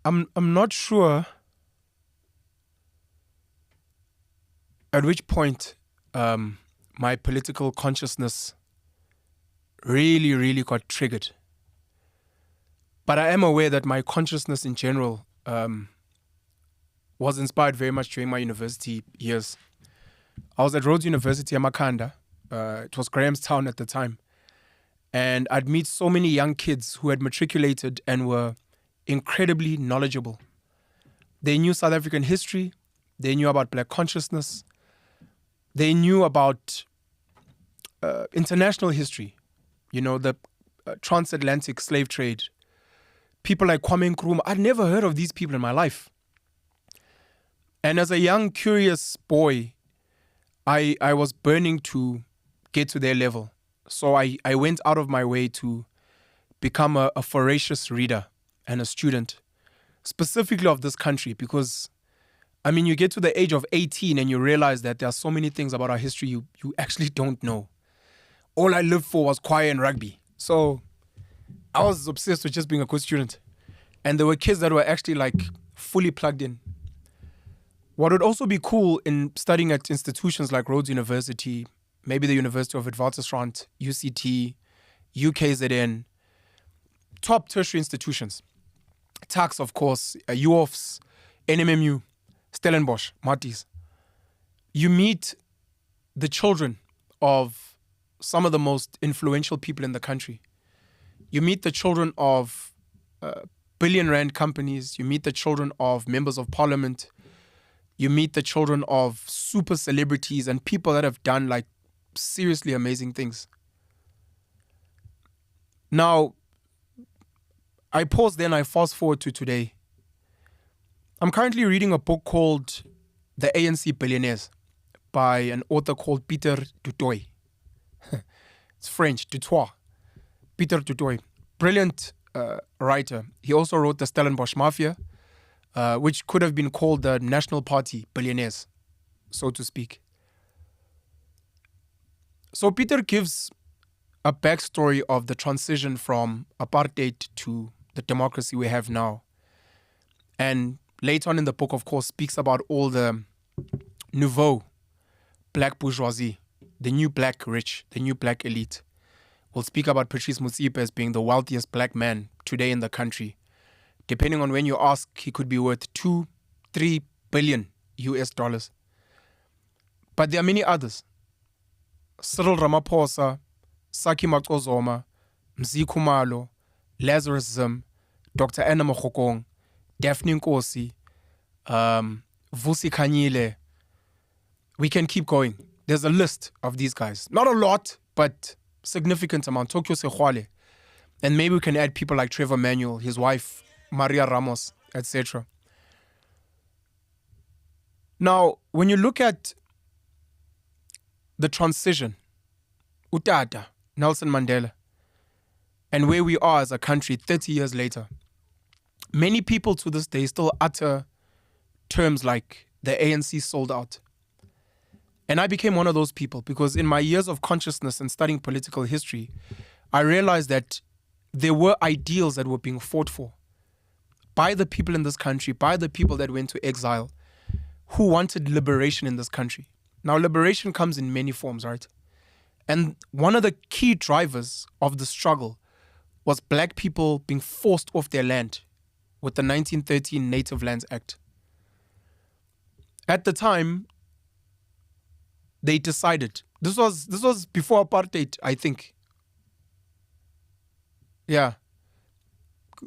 I'm not sure at which point my political consciousness really got triggered. But I am aware that my consciousness in general was inspired very much during my university years. I was at Rhodes University, Amakanda. It was Grahamstown at the time. And I'd meet so many young kids who had matriculated and were incredibly knowledgeable. They knew South African history. They knew about Black consciousness. They knew about international history. You know, the transatlantic slave trade. People like Kwame Nkrumah. I'd never heard of these people in my life. And as a young, curious boy, I was burning to get to their level. So I went out of my way to become a voracious reader and a student, specifically of this country, because, I mean, you get to the age of 18 and you realize that there are so many things about our history you actually don't know. All I lived for was choir and rugby. So I was obsessed with just being a good student. And there were kids that were actually like fully plugged in. What would also be cool in studying at institutions like Rhodes University, maybe the University of Witwatersrand, UCT, UKZN, top tertiary institutions, TAX, of course, UOFS, NMMU, Stellenbosch, Maties. You meet the children of some of the most influential people in the country. You meet the children of billion rand companies. You meet the children of members of parliament. You meet the children of super celebrities and people that have done like seriously amazing things. Now, I pause then, I fast forward to today. I'm currently reading a book called The ANC Billionaires by an author called Peter du Toit. It's French, Dutoit. Peter du Toit. Brilliant writer. He also wrote The Stellenbosch Mafia, which could have been called the National Party Billionaires, so to speak. So Peter gives a backstory of the transition from apartheid to the democracy we have now. And later on in the book, of course, speaks about all the nouveau black bourgeoisie, the new black rich, the new black elite. We'll speak about Patrice Motsepe as being the wealthiest black man today in the country. Depending on when you ask, he could be worth 2-3 billion US dollars. But there are many others. Cyril Ramaphosa, Saki Matsozoma, Mzi Khumalo, Lazarus Zim, Dr. Anna Mokhokong, Daphne Nkosi, Vusi Khanyile. We can keep going. There's a list of these guys. Not a lot, but significant amount. Tokyo Sehwale. And maybe we can add people like Trevor Manuel, his wife, Maria Ramos, etc. Now, when you look at the transition, Utata, Nelson Mandela, and where we are as a country 30 years later, many people to this day still utter terms like the ANC sold out. And I became one of those people because in my years of consciousness and studying political history, I realized that there were ideals that were being fought for by the people in this country, by the people that went to exile, who wanted liberation in this country. Now, liberation comes in many forms, right? And one of the key drivers of the struggle was black people being forced off their land with the 1913 Native Lands Act. At the time, they decided, this was before apartheid, I think. Yeah.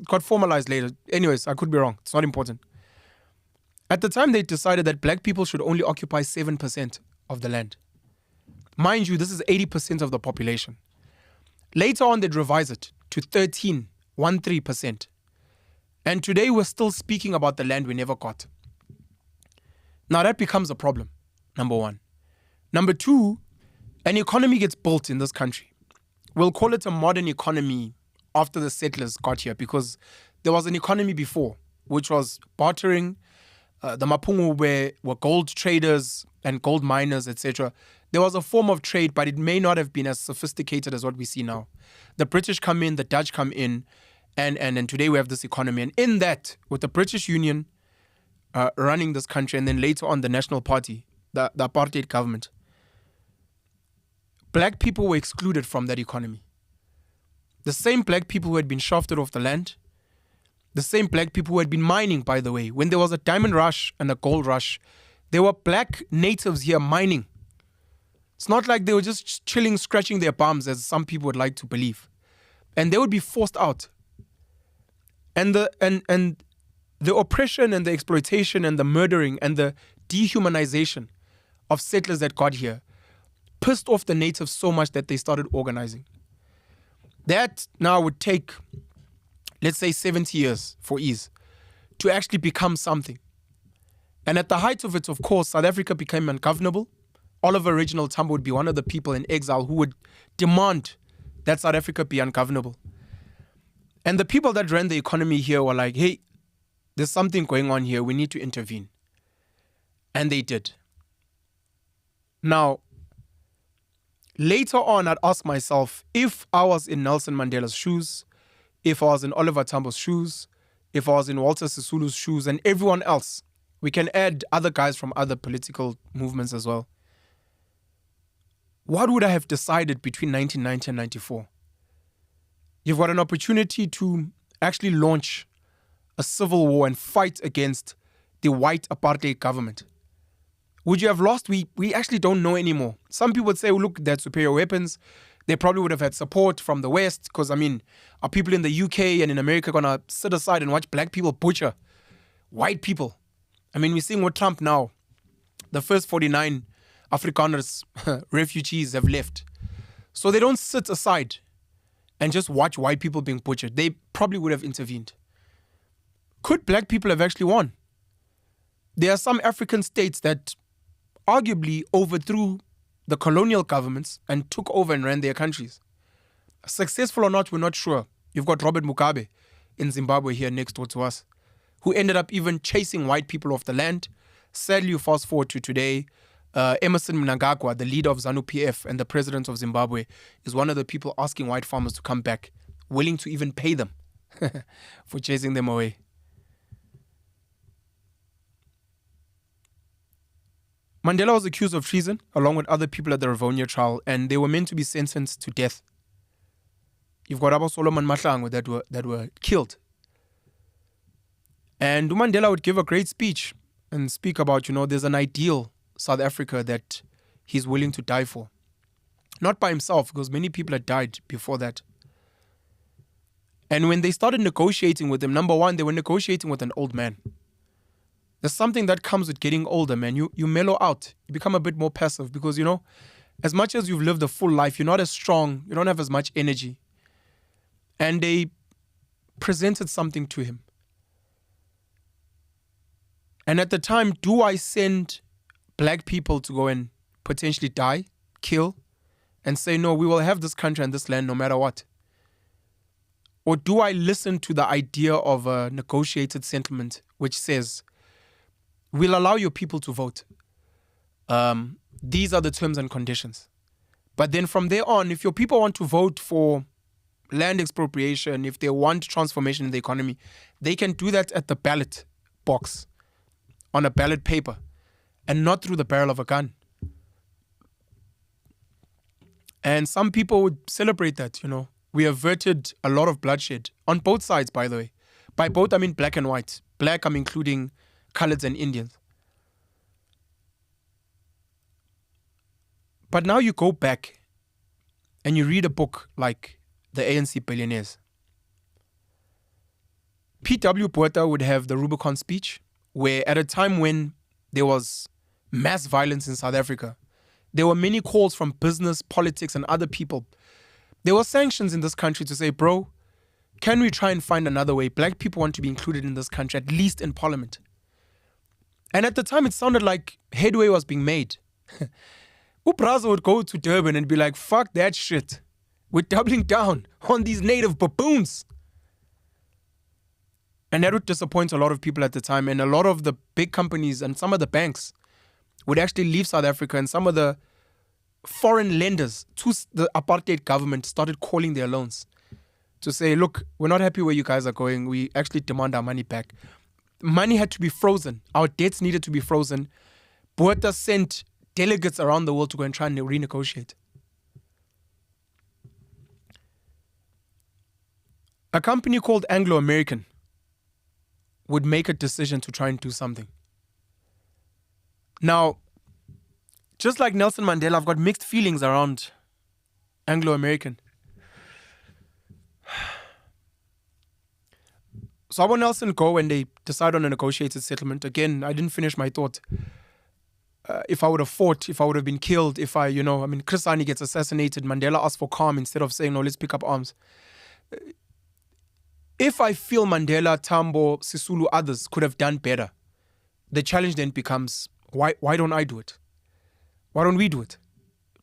Got formalized later. Anyways, I could be wrong. It's not important. At the time, they decided that black people should only occupy 7% of the land. Mind you, this is 80% of the population. Later on, they'd revise it to 13%. And today, we're still speaking about the land we never got. Now, that becomes a problem, number one. Number two, an economy gets built in this country. We'll call it a modern economy after the settlers got here because there was an economy before, which was bartering. The Mapungubwe were gold traders and gold miners, etc. There was a form of trade, but it may not have been as sophisticated as what we see now. The British come in, the Dutch come in, And today we have this economy. And in that, with the British Union running this country, and then later on the National Party, the apartheid government, black people were excluded from that economy. The same black people who had been shafted off the land, the same black people who had been mining, by the way. When there was a diamond rush and a gold rush, there were black natives here mining. It's not like they were just chilling, scratching their bums, as some people would like to believe. And they would be forced out. And the oppression and the exploitation and the murdering and the dehumanization of settlers that got here pissed off the natives so much that they started organizing. That now would take, let's say, 70 years for ease to actually become something. And at the height of it, of course, South Africa became ungovernable. Oliver Reginald Tambo would be one of the people in exile who would demand that South Africa be ungovernable. And the people that ran the economy here were like, hey, there's something going on here. We need to intervene. And they did. Now, later on, I'd ask myself, if I was in Nelson Mandela's shoes, if I was in Oliver Tambo's shoes, if I was in Walter Sisulu's shoes, and everyone else, we can add other guys from other political movements as well. What would I have decided between 1990 and 94? You've got an opportunity to actually launch a civil war and fight against the white apartheid government. Would you have lost? We actually don't know anymore. Some people would say, well, look, they had superior weapons. They probably would have had support from the West because, are people in the UK and in America going to sit aside and watch black people butcher white people? We're seeing with Trump now. The first 49 Afrikaners, refugees, have left. So they don't sit aside and just watch white people being butchered. They probably would have intervened. Could black people have actually won? There are some African states that arguably overthrew the colonial governments and took over and ran their countries. Successful or not, we're not sure. You've got Robert Mugabe in Zimbabwe here next door to us, who ended up even chasing white people off the land. Sadly, you fast forward to today, Emerson Mnangagwa, the leader of ZANU-PF and the president of Zimbabwe, is one of the people asking white farmers to come back, willing to even pay them for chasing them away. Mandela was accused of treason along with other people at the Rivonia trial, and they were meant to be sentenced to death. You've got Abba Solomon Mahlangu that were killed. And Mandela would give a great speech and speak about, there's an ideal South Africa that he's willing to die for. Not by himself, because many people had died before that. And when they started negotiating with him, number one, they were negotiating with an old man. There's something that comes with getting older, man. You mellow out. You become a bit more passive because, as much as you've lived a full life, you're not as strong. You don't have as much energy. And they presented something to him. And at the time, do I send black people to go and potentially die, kill, and say, no, we will have this country and this land no matter what? Or do I listen to the idea of a negotiated settlement which says, we'll allow your people to vote. These are the terms and conditions. But then from there on, if your people want to vote for land expropriation, if they want transformation in the economy, they can do that at the ballot box, on a ballot paper, and not through the barrel of a gun. And some people would celebrate that, We averted a lot of bloodshed on both sides, by the way. By both, I mean black and white. Black, I'm including Coloureds and Indians. But now you go back and you read a book like The ANC Billionaires. P.W. Botha would have the Rubicon speech, where at a time when there was mass violence in South Africa, there were many calls from business, politics, and other people. There were sanctions in this country to say, bro, can we try and find another way? Black people want to be included in this country, at least in parliament. And at the time, it sounded like headway was being made. Ubraza would go to Durban and be like, fuck that shit. We're doubling down on these native baboons. And that would disappoint a lot of people at the time. And a lot of the big companies and some of the banks would actually leave South Africa. And some of the foreign lenders to the apartheid government started calling their loans. to say, look, we're not happy where you guys are going. We actually demand our money back. Money had to be frozen. Our debts needed to be frozen. Botha sent delegates around the world to go and try and renegotiate. A company called Anglo-American would make a decision to try and do something. Now, just like Nelson Mandela, I've got mixed feelings around Anglo-American. So I want Nelson go when they decide on a negotiated settlement. Again, I didn't finish my thought. If I would have fought, if I would have been killed, if Chris Hani gets assassinated, Mandela asked for calm instead of saying, no, let's pick up arms. If I feel Mandela, Tambo, Sisulu, others could have done better, the challenge then becomes, why don't I do it? Why don't we do it?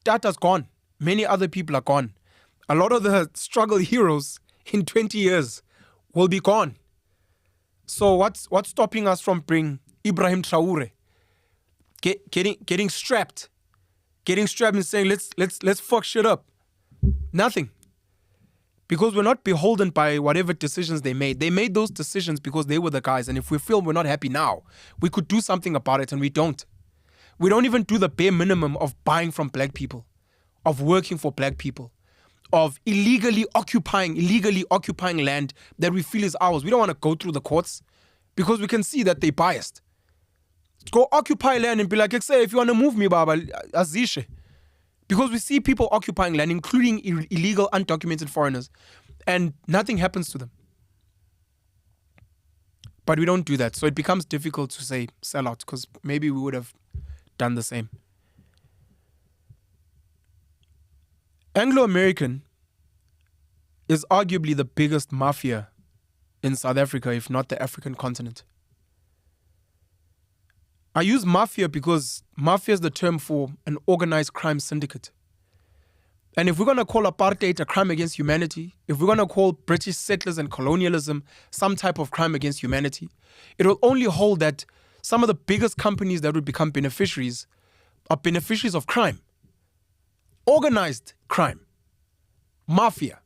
Tata's gone. Many other people are gone. A lot of the struggle heroes in 20 years will be gone. So what's stopping us from bringing Ibrahim Traore, getting strapped and saying let's fuck shit up? Nothing. Because we're not beholden by whatever decisions they made. They made those decisions because they were the guys. And if we feel we're not happy now, we could do something about it, and we don't. We don't even do the bare minimum of buying from black people, of working for black people, of illegally occupying land that we feel is ours. We don't want to go through the courts because we can see that they're biased. Go occupy land and be like, say, if you want to move me, Baba, azishe. Because we see people occupying land, including illegal, undocumented foreigners, and nothing happens to them. But we don't do that. So it becomes difficult to say sell out, because maybe we would have done the same. Anglo-American is arguably the biggest mafia in South Africa, if not the African continent. I use mafia because mafia is the term for an organized crime syndicate. And if we're going to call apartheid a crime against humanity, if we're going to call British settlers and colonialism some type of crime against humanity, it will only hold that some of the biggest companies that would become beneficiaries are beneficiaries of crime. Organized crime. Mafia.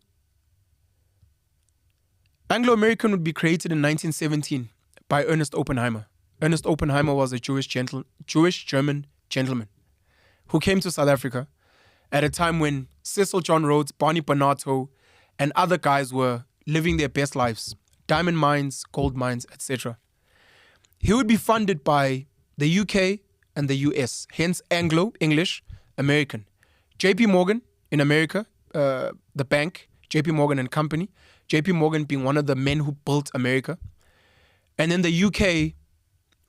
Anglo-American would be created in 1917 by Ernest Oppenheimer. Ernest Oppenheimer was a Jewish-German gentleman who came to South Africa at a time when Cecil John Rhodes, Barney Bonato, and other guys were living their best lives. Diamond mines, gold mines, etc. He would be funded by the UK and the US, hence Anglo, English, American. JP Morgan in America, the bank, JP Morgan and Company. JP Morgan being one of the men who built America. And in the UK,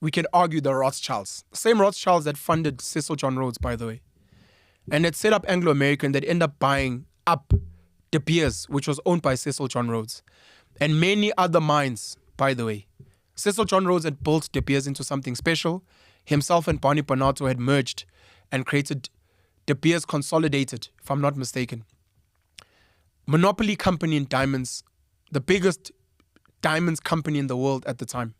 we can argue the Rothschilds. Same Rothschilds that funded Cecil John Rhodes, by the way. And it set up Anglo-American that ended up buying up De Beers, which was owned by Cecil John Rhodes. And many other mines, by the way. Cecil John Rhodes had built De Beers into something special. Himself and Barney Bonato had merged and created De Beers Consolidated, if I'm not mistaken. Monopoly company in diamonds, the biggest diamonds company in the world at the time.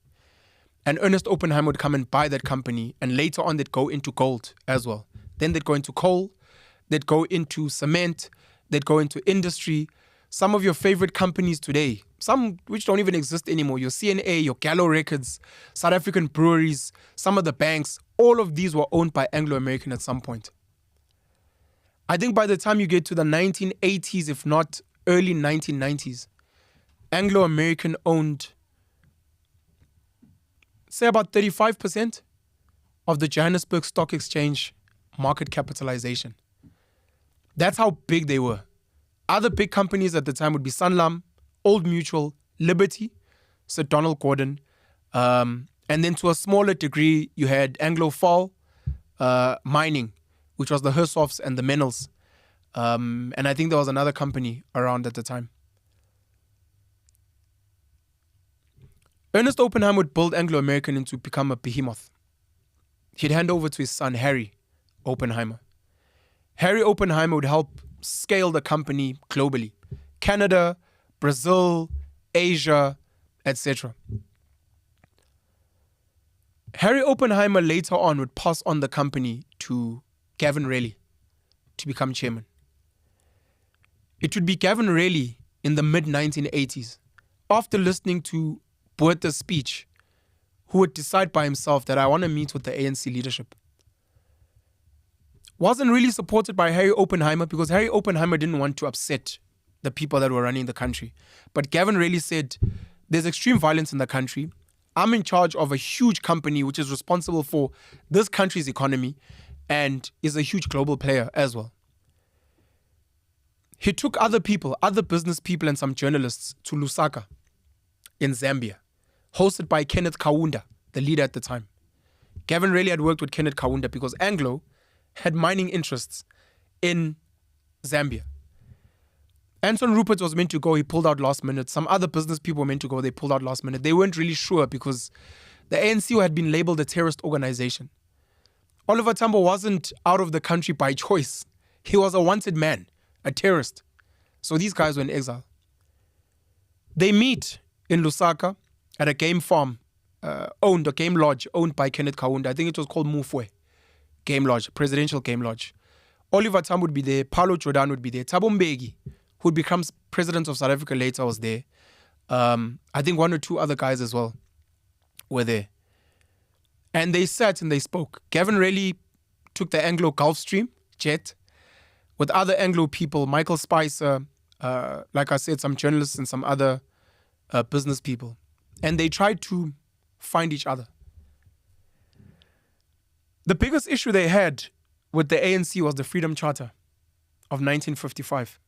And Ernest Oppenheimer would come and buy that company, and later on they'd go into gold as well. Then they'd go into coal, they'd go into cement, they'd go into industry. Some of your favorite companies today, some which don't even exist anymore, your CNA, your Gallo Records, South African breweries, some of the banks, all of these were owned by Anglo-American at some point. I think by the time you get to the 1980s, if not early 1990s, Anglo-American owned, say, about 35% of the Johannesburg Stock Exchange market capitalization. That's how big they were. Other big companies at the time would be Sanlam, Old Mutual, Liberty, Sir Donald Gordon, and then to a smaller degree, you had Anglo-Fal Mining, which was the Hersoffs and the Menels. And I think there was another company around at the time. Ernest Oppenheimer would build Anglo-American into become a behemoth. He'd hand over to his son, Harry Oppenheimer. Harry Oppenheimer would help scale the company globally. Canada, Brazil, Asia, etc. Harry Oppenheimer later on would pass on the company to Gavin Reilly to become chairman. It would be Gavin Reilly in the mid-1980s, after listening to Botha's speech, who would decide by himself that I want to meet with the ANC leadership, wasn't really supported by Harry Oppenheimer, because Harry Oppenheimer didn't want to upset the people that were running the country. But Gavin really said, there's extreme violence in the country. I'm in charge of a huge company which is responsible for this country's economy and is a huge global player as well. He took other people, other business people and some journalists to Lusaka in Zambia, hosted by Kenneth Kaunda, the leader at the time. Gavin really had worked with Kenneth Kaunda because Anglo had mining interests in Zambia. Anton Rupert was meant to go, he pulled out last minute. Some other business people were meant to go, they pulled out last minute. They weren't really sure because the ANC had been labeled a terrorist organization. Oliver Tambo wasn't out of the country by choice. He was a wanted man, a terrorist. So these guys were in exile. They meet in Lusaka at a game farm, a game lodge owned by Kenneth Kaunda. I think it was called Mufwe Game Lodge, Presidential Game Lodge. Oliver Tambo would be there, Paulo Jordan would be there, Thabo Mbeki, who becomes president of South Africa later, was there. I think one or two other guys as well were there. And they sat and they spoke. Gavin really took the Anglo Gulfstream jet with other Anglo people, Michael Spicer, like I said, some journalists and some other business people. And they tried to find each other. The biggest issue they had with the ANC was the Freedom Charter of 1955.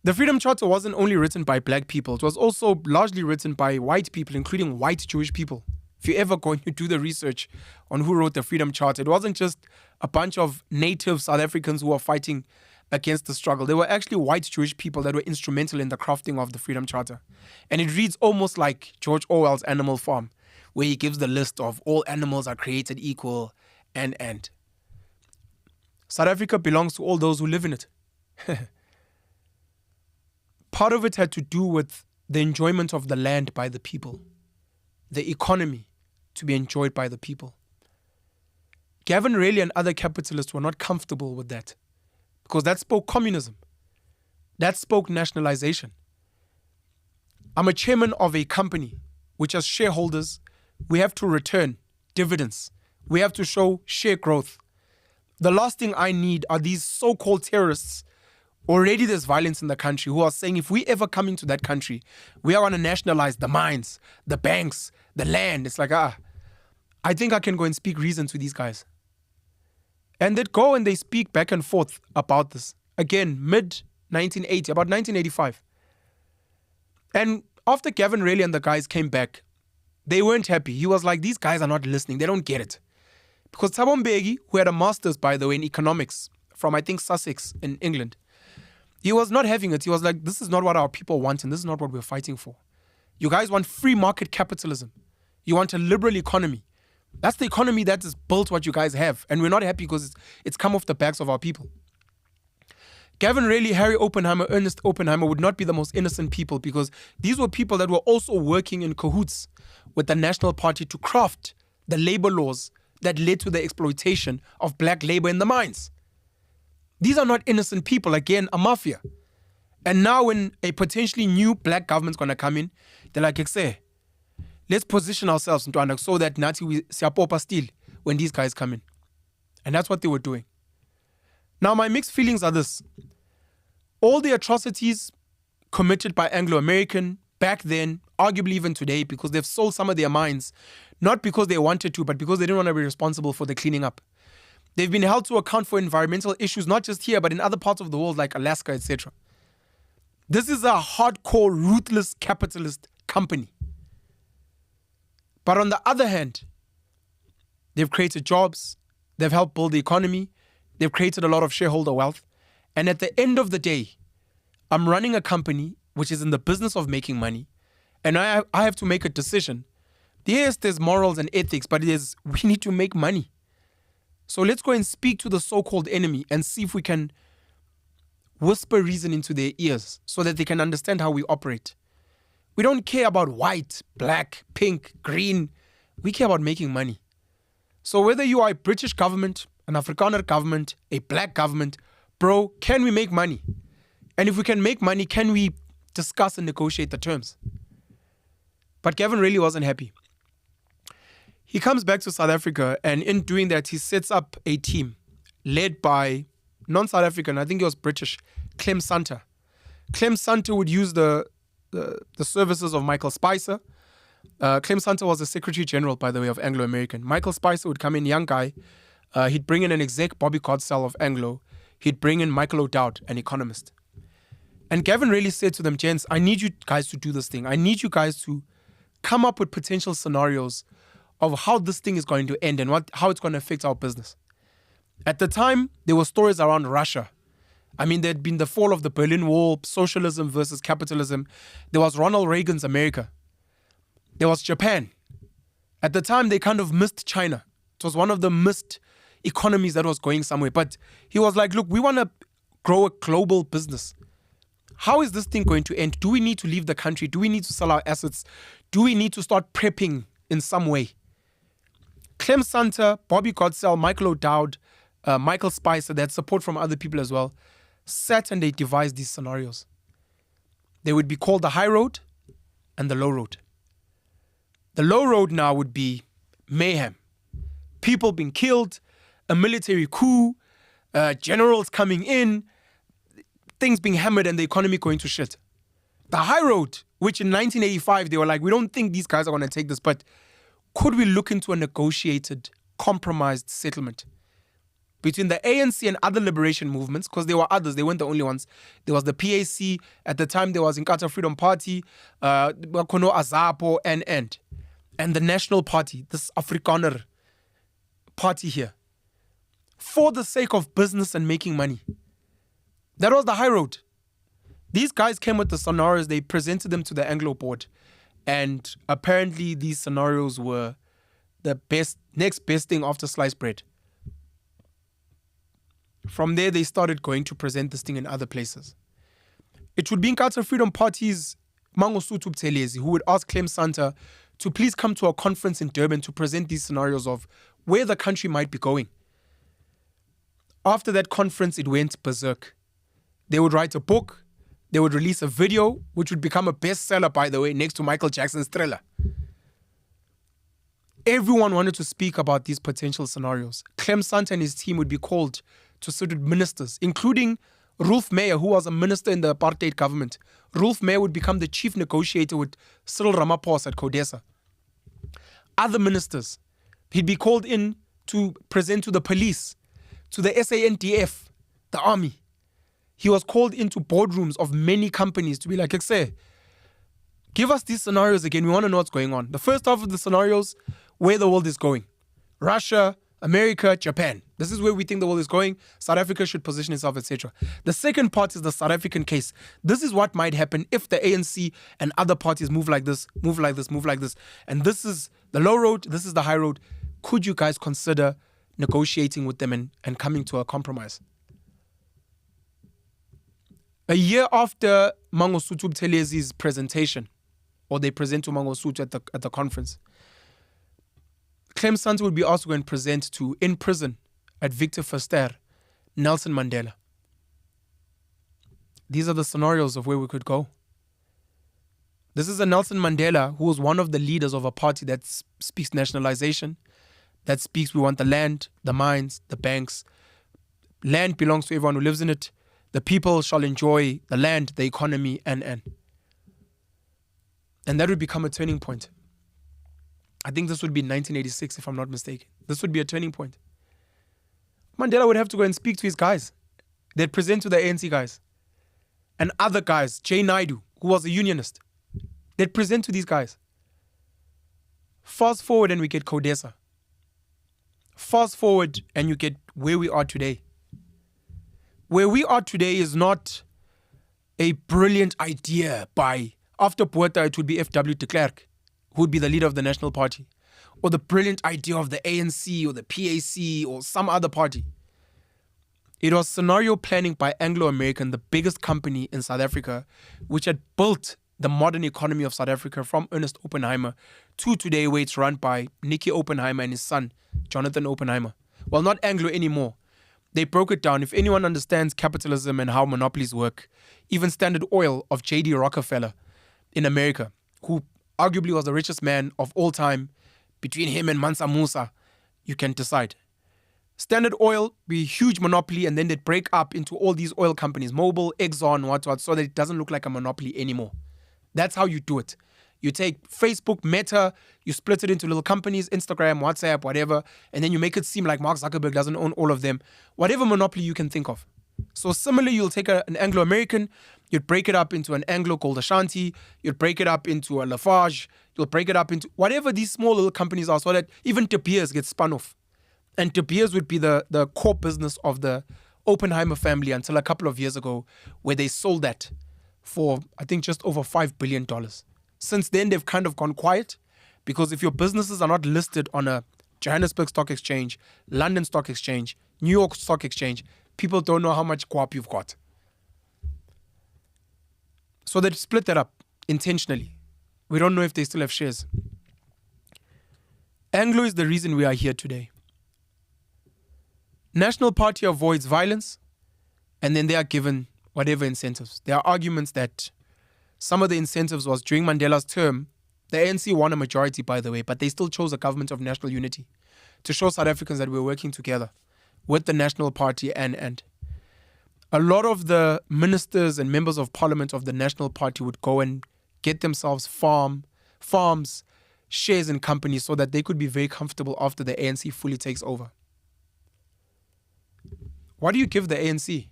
The Freedom Charter wasn't only written by black people, it was also largely written by white people, including white Jewish people. If you're ever going to do the research on who wrote the Freedom Charter, it wasn't just a bunch of native South Africans who were fighting against the struggle. There were actually white Jewish people that were instrumental in the crafting of the Freedom Charter. And it reads almost like George Orwell's Animal Farm, where he gives the list of all animals are created equal and. South Africa belongs to all those who live in it. Part of it had to do with the enjoyment of the land by the people, the economy to be enjoyed by the people. Gavin Reilly and other capitalists were not comfortable with that because that spoke communism. That spoke nationalization. I'm a chairman of a company which, as shareholders, we have to return dividends. We have to show share growth. The last thing I need are these so-called terrorists. Already there's violence in the country who are saying if we ever come into that country, we are going to nationalize the mines, the banks, the land. It's like, I think I can go and speak reason to these guys. And they'd go and they speak back and forth about this. Again, mid-1980, about 1985. And after Gavin Reilly and the guys came back, they weren't happy. He was like, these guys are not listening. They don't get it. Because Thabo Mbeki, who had a master's, by the way, in economics from, I think, Sussex in England, he was not having it. He was like, this is not what our people want and this is not what we're fighting for. You guys want free market capitalism. You want a liberal economy. That's the economy that is built what you guys have. And we're not happy because it's come off the backs of our people. Gavin Reilly, Harry Oppenheimer, Ernest Oppenheimer would not be the most innocent people because these were people that were also working in cahoots with the National Party to craft the labor laws that led to the exploitation of black labor in the mines. These are not innocent people, again, a mafia. And now when a potentially new black government's going to come in, they're like, let's position ourselves so that Nati we siapopa still when these guys come in. And that's what they were doing. Now, my mixed feelings are this. All the atrocities committed by Anglo-American back then, arguably even today, because they've sold some of their mines, not because they wanted to, but because they didn't want to be responsible for the cleaning up. They've been held to account for environmental issues, not just here, but in other parts of the world like Alaska, etc. This is a hardcore, ruthless capitalist company. But on the other hand, they've created jobs, they've helped build the economy, they've created a lot of shareholder wealth. And at the end of the day, I'm running a company which is in the business of making money, and I have to make a decision. Yes, there's morals and ethics, but we need to make money. So let's go and speak to the so-called enemy and see if we can whisper reason into their ears so that they can understand how we operate. We don't care about white, black, pink, green. We care about making money. So whether you are a British government, an Afrikaner government, a black government, bro, can we make money? And if we can make money, can we discuss and negotiate the terms? But Gavin really wasn't happy. He comes back to South Africa, and in doing that, he sets up a team led by non-South African, I think he was British, Clem Santa. Clem Santa would use the services of Michael Spicer. Clem Santa was the Secretary General, by the way, of Anglo-American. Michael Spicer would come in, young guy. He'd bring in an exec, Bobby Godsell of Anglo. He'd bring in Michael O'Dowd, an economist. And Gavin really said to them, gents, I need you guys to do this thing. I need you guys to come up with potential scenarios of how this thing is going to end and how it's going to affect our business. At the time, there were stories around Russia. I mean, there'd been the fall of the Berlin Wall, socialism versus capitalism. There was Ronald Reagan's America. There was Japan. At the time, they kind of missed China. It was one of the missed economies that was going somewhere. But he was like, look, we want to grow a global business. How is this thing going to end? Do we need to leave the country? Do we need to sell our assets? Do we need to start prepping in some way? Clem Santa, Bobby Godsell, Michael O'Dowd, Michael Spicer, they had support from other people as well, sat and they devised these scenarios. They would be called the high road and the low road. The low road now would be mayhem. People being killed, a military coup, generals coming in, things being hammered and the economy going to shit. The high road, which in 1985, they were like, we don't think these guys are going to take this, but could we look into a negotiated, compromised settlement between the ANC and other liberation movements? Because there were others, they weren't the only ones. There was the PAC, at the time there was Inkatha Freedom Party, Kono Azapo, and the National Party, this Afrikaner party here, for the sake of business and making money. That was the high road. These guys came with the scenarios, they presented them to the Anglo board, and apparently these scenarios were the next best thing after sliced bread. From there, they started going to present this thing in other places. It would be Inkatha Freedom Party's Mangosuthu Buthelezi who would ask Clem Santa to please come to a conference in Durban to present these scenarios of where the country might be going. After that conference, it went berserk. They would write a book. They would release a video, which would become a bestseller, by the way, next to Michael Jackson's Thriller. Everyone wanted to speak about these potential scenarios. Clem Santa and his team would be called to sit with ministers, including Rolf Meyer, who was a minister in the apartheid government. Rolf Meyer would become the chief negotiator with Cyril Ramaphosa at CODESA. Other ministers, he'd be called in to present to the police, to the SANDF, the army. He was called into boardrooms of many companies to be like, say, give us these scenarios again. We want to know what's going on. The first half of the scenarios, where the world is going. Russia, America, Japan. This is where we think the world is going. South Africa should position itself, etc. The second part is the South African case. This is what might happen if the ANC and other parties move like this, move like this, move like this. And this is the low road. This is the high road. Could you guys consider negotiating with them and coming to a compromise? A year after Mangosuthu Buthelez's presentation, or they present to Mangosuthu at the conference, Clem Santa would be asked to go and present to, in prison at Victor Verster, Nelson Mandela. These are the scenarios of where we could go. This is a Nelson Mandela who was one of the leaders of a party that speaks nationalization, that speaks we want the land, the mines, the banks. Land belongs to everyone who lives in it. The people shall enjoy the land, the economy, and. And that would become a turning point. I think this would be 1986, if I'm not mistaken. This would be a turning point. Mandela would have to go and speak to his guys. They'd present to the ANC guys. And other guys, Jay Naidu, who was a unionist. They'd present to these guys. Fast forward and we get CODESA. Fast forward and you get where we are today. Where we are today is not a brilliant idea by, after Botha, it would be F.W. de Klerk, who would be the leader of the National Party, or the brilliant idea of the ANC or the PAC or some other party. It was scenario planning by Anglo-American, the biggest company in South Africa, which had built the modern economy of South Africa from Ernest Oppenheimer to today, where it's run by Nicky Oppenheimer and his son, Jonathan Oppenheimer. Well, not Anglo anymore. They broke it down. If anyone understands capitalism and how monopolies work, even Standard Oil of J.D. Rockefeller in America, who arguably was the richest man of all time, between him and Mansa Musa, you can decide. Standard Oil be a huge monopoly, and then they'd break up into all these oil companies, Mobil, Exxon, what, so that it doesn't look like a monopoly anymore. That's how you do it. You take Facebook, Meta, you split it into little companies, Instagram, WhatsApp, whatever, and then you make it seem like Mark Zuckerberg doesn't own all of them. Whatever monopoly you can think of. So similarly, you'll take an Anglo-American, you'd break it up into an Anglo called Ashanti, you'd break it up into a Lafarge, you'll break it up into whatever these small little companies are, so that even De Beers gets spun off. And De Beers would be the core business of the Oppenheimer family until a couple of years ago, where they sold that for, I think, just over $5 billion. Since then, they've kind of gone quiet, because if your businesses are not listed on a Johannesburg Stock Exchange, London Stock Exchange, New York Stock Exchange, people don't know how much guap you've got. So they split that up intentionally. We don't know if they still have shares. Anglo is the reason we are here today. National Party avoids violence, and then they are given whatever incentives. There are arguments that some of the incentives was during Mandela's term. The ANC won a majority, by the way, but they still chose a government of national unity to show South Africans that we're working together with the National Party. And a lot of the ministers and members of parliament of the National Party would go and get themselves farms, shares in companies, so that they could be very comfortable after the ANC fully takes over. What do you give the ANC?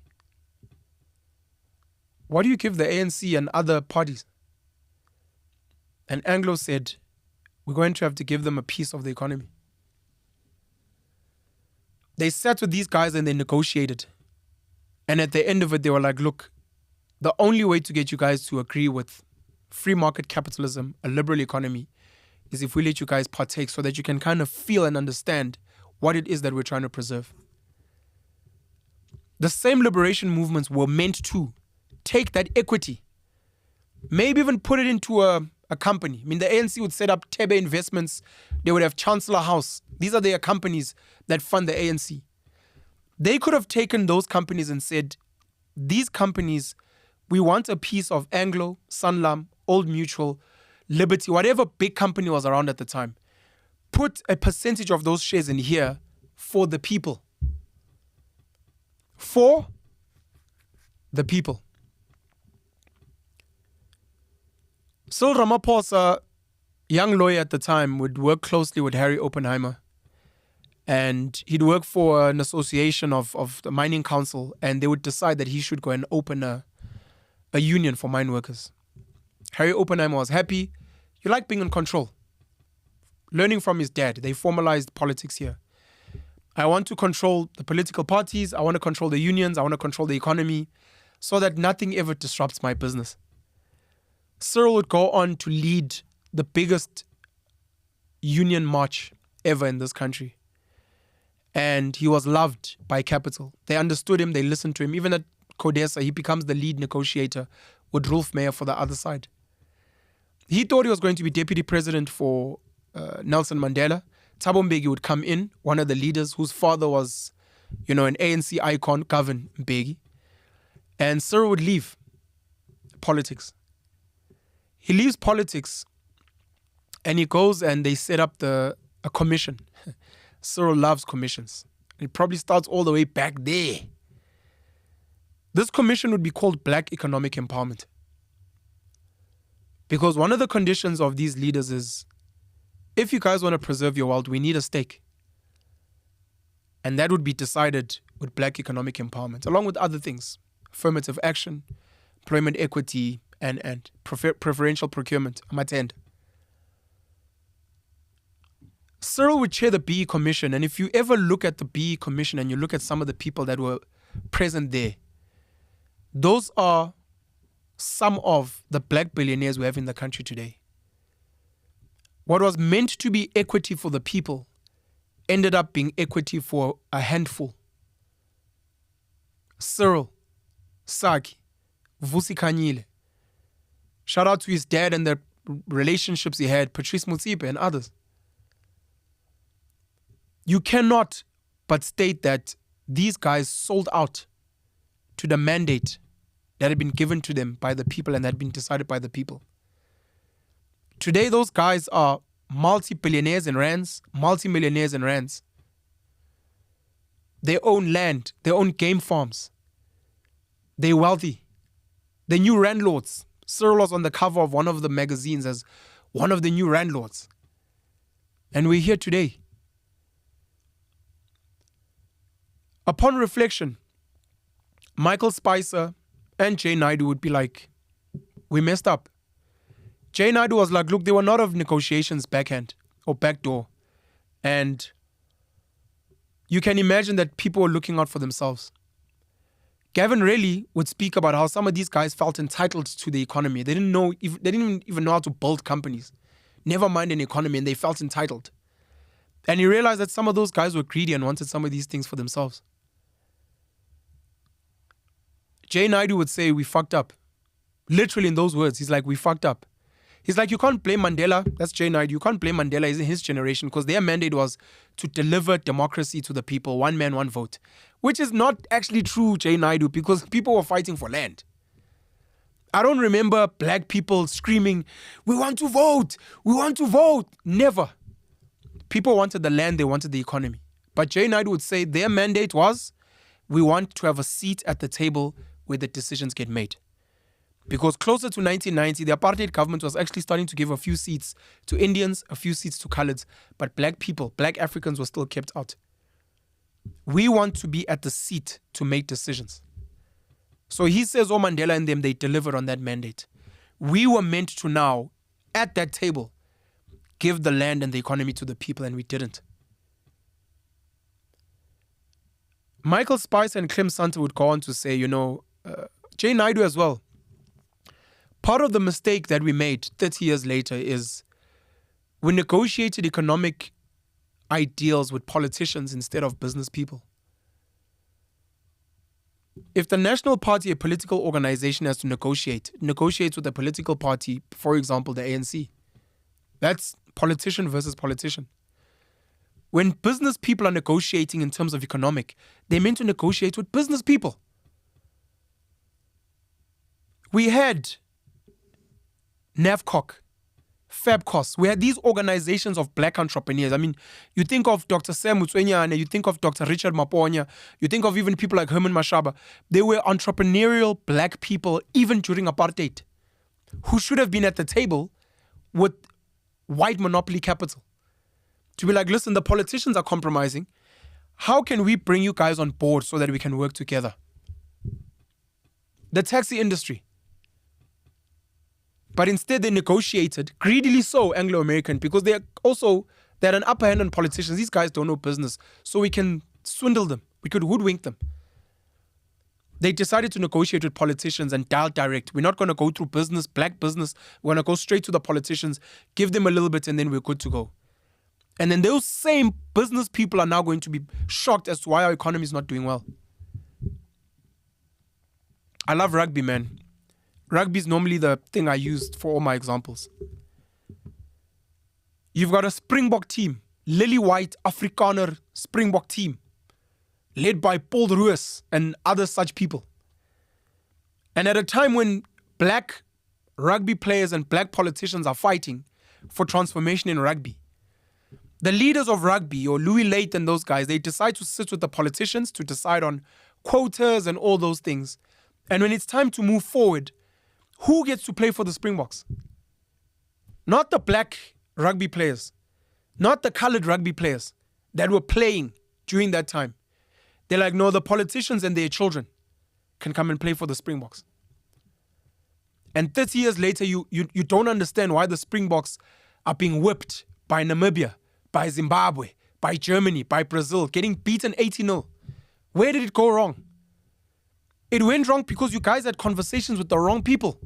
What do you give the ANC and other parties? And Anglo said, we're going to have to give them a piece of the economy. They sat with these guys and they negotiated. And at the end of it, they were like, look, the only way to get you guys to agree with free market capitalism, a liberal economy, is if we let you guys partake, so that you can kind of feel and understand what it is that we're trying to preserve. The same liberation movements were meant to take that equity, maybe even put it into a company. I mean, the ANC would set up Tebe Investments. They would have Chancellor House. These are their companies that fund the ANC. They could have taken those companies and said, these companies, we want a piece of Anglo, Sanlam, Old Mutual, Liberty, whatever big company was around at the time. Put a percentage of those shares in here for the people. For the people. Cyril Ramaphosa, young lawyer at the time, would work closely with Harry Oppenheimer. And he'd work for an association of the mining council, and they would decide that he should go and open a union for mine workers. Harry Oppenheimer was happy. You like being in control. Learning from his dad, they formalized politics here. I want to control the political parties. I want to control the unions. I want to control the economy, so that nothing ever disrupts my business. Cyril would go on to lead the biggest union march ever in this country. And he was loved by capital. They understood him. They listened to him. Even at CODESA, he becomes the lead negotiator with Rolf Meyer for the other side. He thought he was going to be deputy president for Nelson Mandela. Thabo Mbeki would come in, one of the leaders whose father was, an ANC icon, Govan Mbeki. And Cyril would leave politics. He leaves politics and he goes and they set up a commission. Cyril loves commissions. It probably starts all the way back there. This commission would be called Black Economic Empowerment. Because one of the conditions of these leaders is, if you guys want to preserve your wealth, we need a stake. And that would be decided with Black Economic Empowerment, along with other things. Affirmative action, employment equity, and preferential procurement. I'm at end. Cyril would chair the BE Commission, and if you ever look at the BE Commission and you look at some of the people that were present there, those are some of the black billionaires we have in the country today. What was meant to be equity for the people ended up being equity for a handful. Cyril, Saki, Vusi Kanyile. Shout out to his dad and the relationships he had, Patrice Motsepe and others. You cannot but state that these guys sold out to the mandate that had been given to them by the people and that had been decided by the people. Today, those guys are multi-billionaires in rands, multi-millionaires in rands. They own land, they own game farms. They're wealthy. They're new landlords. Cyril was on the cover of one of the magazines as one of the new landlords. And we're here today. Upon reflection, Michael Spicer and Jay Naidoo would be like, we messed up. Jay Naidoo was like, look, there were not of negotiations backhand or backdoor. And you can imagine that people were looking out for themselves. Gavin Reilly would speak about how some of these guys felt entitled to the economy. They didn't even know how to build companies. Never mind an economy, and they felt entitled. And he realized that some of those guys were greedy and wanted some of these things for themselves. Jay Naidoo would say, we fucked up. Literally in those words, he's like, we fucked up. He's like, you can't blame Mandela. That's Jay Naidoo. You can't blame Mandela. He's in his generation because their mandate was to deliver democracy to the people, one man, one vote. Which is not actually true, Jay Naidoo, because people were fighting for land. I don't remember black people screaming, we want to vote, we want to vote. Never. People wanted the land, they wanted the economy. But Jay Naidoo would say their mandate was, we want to have a seat at the table where the decisions get made. Because closer to 1990, the apartheid government was actually starting to give a few seats to Indians, a few seats to coloureds, but black people, black Africans were still kept out. We want to be at the seat to make decisions. So he says, oh, Mandela and them, they delivered on that mandate. We were meant to now, at that table, give the land and the economy to the people, and we didn't. Michael Spicer and Clem Santa would go on to say, Jay Naidoo as well. Part of the mistake that we made 30 years later is we negotiated economic ideals with politicians instead of business people. If the National Party, a political organization, has to negotiates with a political party, for example, the ANC, that's politician versus politician. When business people are negotiating in terms of economic, they're meant to negotiate with business people. We had NAVCOC, FABCOS. We had these organizations of black entrepreneurs. I mean, you think of Dr. Sam Mutsuenyane, you think of Dr. Richard Maponya, you think of even people like Herman Mashaba. They were entrepreneurial black people even during apartheid who should have been at the table with white monopoly capital. To be like, listen, the politicians are compromising. How can we bring you guys on board so that we can work together? The taxi industry. But instead they negotiated, greedily so, Anglo-American, because they had an upper hand on politicians. These guys don't know business. So we can swindle them. We could hoodwink them. They decided to negotiate with politicians and dial direct. We're not going to go through business, black business. We're going to go straight to the politicians, give them a little bit, and then we're good to go. And then those same business people are now going to be shocked as to why our economy is not doing well. I love rugby, man. Rugby is normally the thing I used for all my examples. You've got a Springbok team, lily white Afrikaner Springbok team, led by Paul Roos and other such people. And at a time when black rugby players and black politicians are fighting for transformation in rugby, the leaders of rugby, or Louis Late and those guys, they decide to sit with the politicians to decide on quotas and all those things. And when it's time to move forward, who gets to play for the Springboks? Not the black rugby players, not the colored rugby players that were playing during that time. They're like, no, the politicians and their children can come and play for the Springboks. And 30 years later, you don't understand why the Springboks are being whipped by Namibia, by Zimbabwe, by Germany, by Brazil, getting beaten 80-0. Where did it go wrong? It went wrong because you guys had conversations with the wrong people.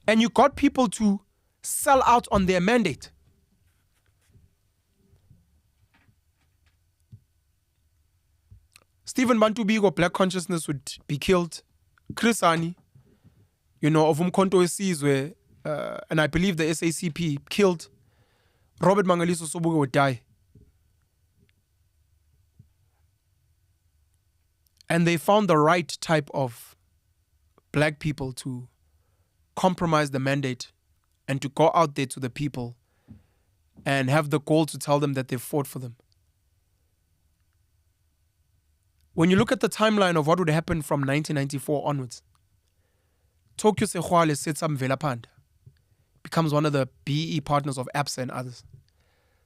And you got people to sell out on their mandate. Stephen Bantu Biko, Black Consciousness, would be killed. Chris Hani, of Umkhonto Wesizwe, and I believe the SACP, killed. Robert Mangaliso Sobuga would die. And they found the right type of black people to compromise the mandate and to go out there to the people and have the goal to tell them that they fought for them. When you look at the timeline of what would happen from 1994 onwards, Tokyo Sexwale sets up Mvelapanda, becomes one of the BE partners of ABSA and others.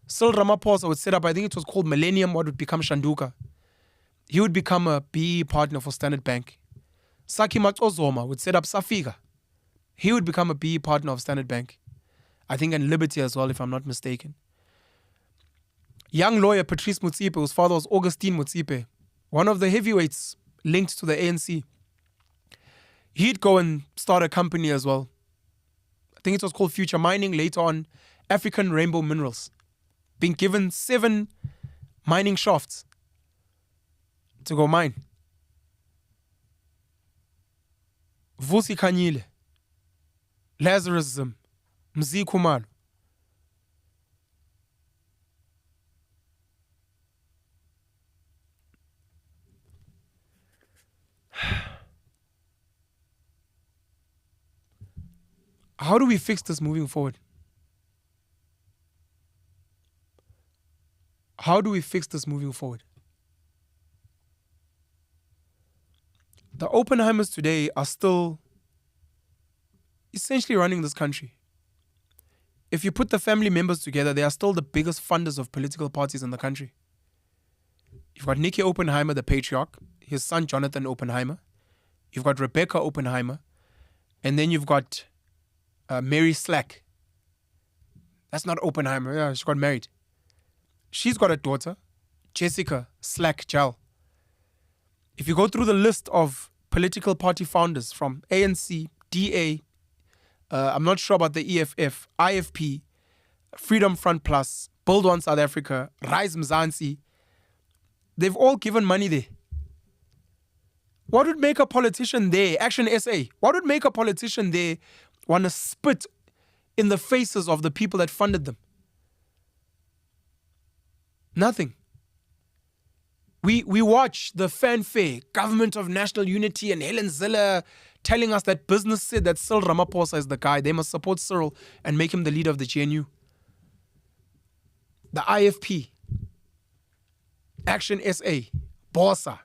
Cyril Ramaphosa would set up, I think it was called Millennium, what would become Shanduka. He would become a BE partner for Standard Bank. Saki Matsozoma would set up Safiga. He would become a BE partner of Standard Bank. I think and Liberty as well, if I'm not mistaken. Young lawyer Patrice Motsepe, whose father was Augustine Motsepe, one of the heavyweights linked to the ANC. He'd go and start a company as well. I think it was called Future Mining, later on African Rainbow Minerals. Being given 7 mining shafts to go mine. Vusi Khanyile, Lazarus Zim, Mzi Khumalo. How do we fix this moving forward? How do we fix this moving forward? The Oppenheimers today are still essentially running this country. If you put the family members together, they are still the biggest funders of political parties in the country. You've got Nicky Oppenheimer, the patriarch, his son Jonathan Oppenheimer. You've got Rebecca Oppenheimer. And then you've got Mary Slack. That's not Oppenheimer. Yeah, she got married. She's got a daughter, Jessica Slack Jal. If you go through the list of political party founders from ANC, DA, I'm not sure about the EFF, IFP, Freedom Front Plus, Build One South Africa, Rise Mzansi, they've all given money there. What would make a politician there, Action SA, what would make a politician there want to spit in the faces of the people that funded them? Nothing. We watch the fanfare, Government of National Unity and Helen Zille telling us that business said that Cyril Ramaphosa is the guy. They must support Cyril and make him the leader of the GNU. The IFP, Action SA, Bossa.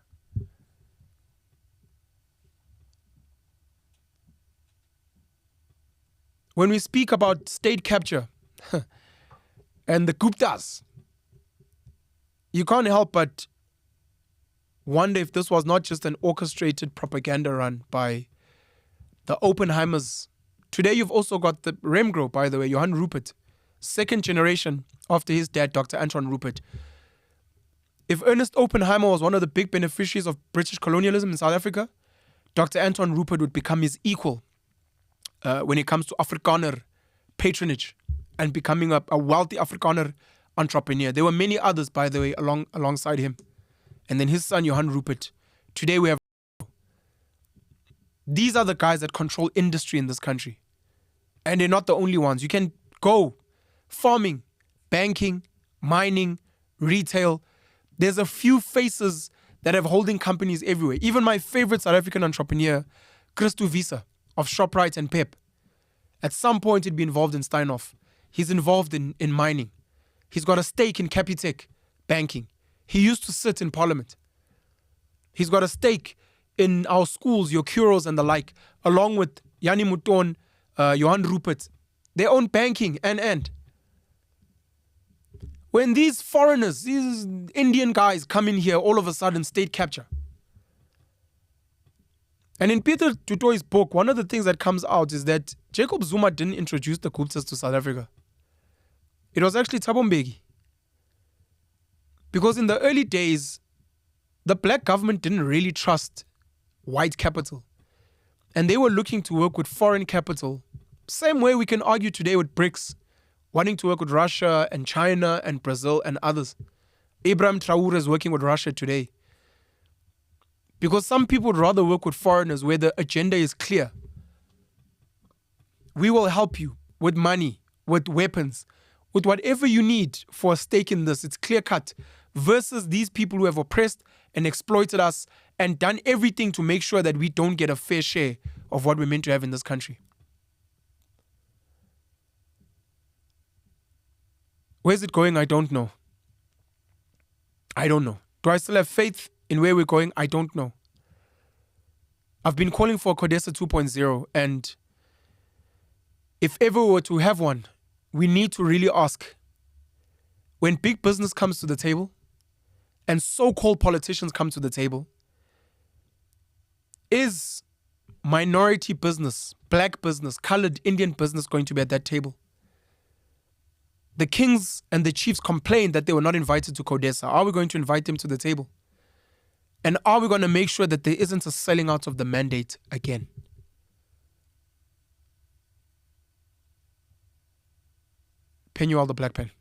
When we speak about state capture and the Guptas, you can't help but wonder if this was not just an orchestrated propaganda run by the Oppenheimers. Today you've also got the Remgro, by the way, Johan Rupert, second generation after his dad, Dr. Anton Rupert. If Ernest Oppenheimer was one of the big beneficiaries of British colonialism in South Africa, Dr. Anton Rupert would become his equal when it comes to Afrikaner patronage and becoming a wealthy Afrikaner entrepreneur. There were many others, by the way, alongside him. And then his son, Johan Rupert. Today we have... These are the guys that control industry in this country. And they're not the only ones. You can go farming, banking, mining, retail. There's a few faces that have holding companies everywhere. Even my favorite South African entrepreneur, Christo Visa of Shoprite and Pep. At some point he'd be involved in Steinhoff. He's involved in mining. He's got a stake in Capitec banking. He used to sit in parliament. He's got a stake in our schools, your Kuros and the like, along with Yanni Mouton, Johan Rupert. They own banking and. When these foreigners, these Indian guys come in here, all of a sudden state capture. And in Peter Tutoi's book, one of the things that comes out is that Jacob Zuma didn't introduce the Guptas to South Africa. It was actually Thabo Mbeki. Because in the early days, the black government didn't really trust white capital. And they were looking to work with foreign capital. Same way we can argue today with BRICS, wanting to work with Russia and China and Brazil and others. Abraham Traore is working with Russia today. Because some people would rather work with foreigners where the agenda is clear. We will help you with money, with weapons, with whatever you need for a stake in this. It's clear cut. Versus these people who have oppressed and exploited us and done everything to make sure that we don't get a fair share of what we're meant to have in this country. Where's it going? I don't know. I don't know. Do I still have faith in where we're going? I don't know. I've been calling for CODESA 2.0, and if ever we were to have one, we need to really ask, when big business comes to the table and so-called politicians come to the table, is minority business, black business, colored Indian business going to be at that table? The kings and the chiefs complained that they were not invited to CODESA. Are we going to invite them to the table? And are we going to make sure that there isn't a selling out of the mandate again? Penuel the Black Pen.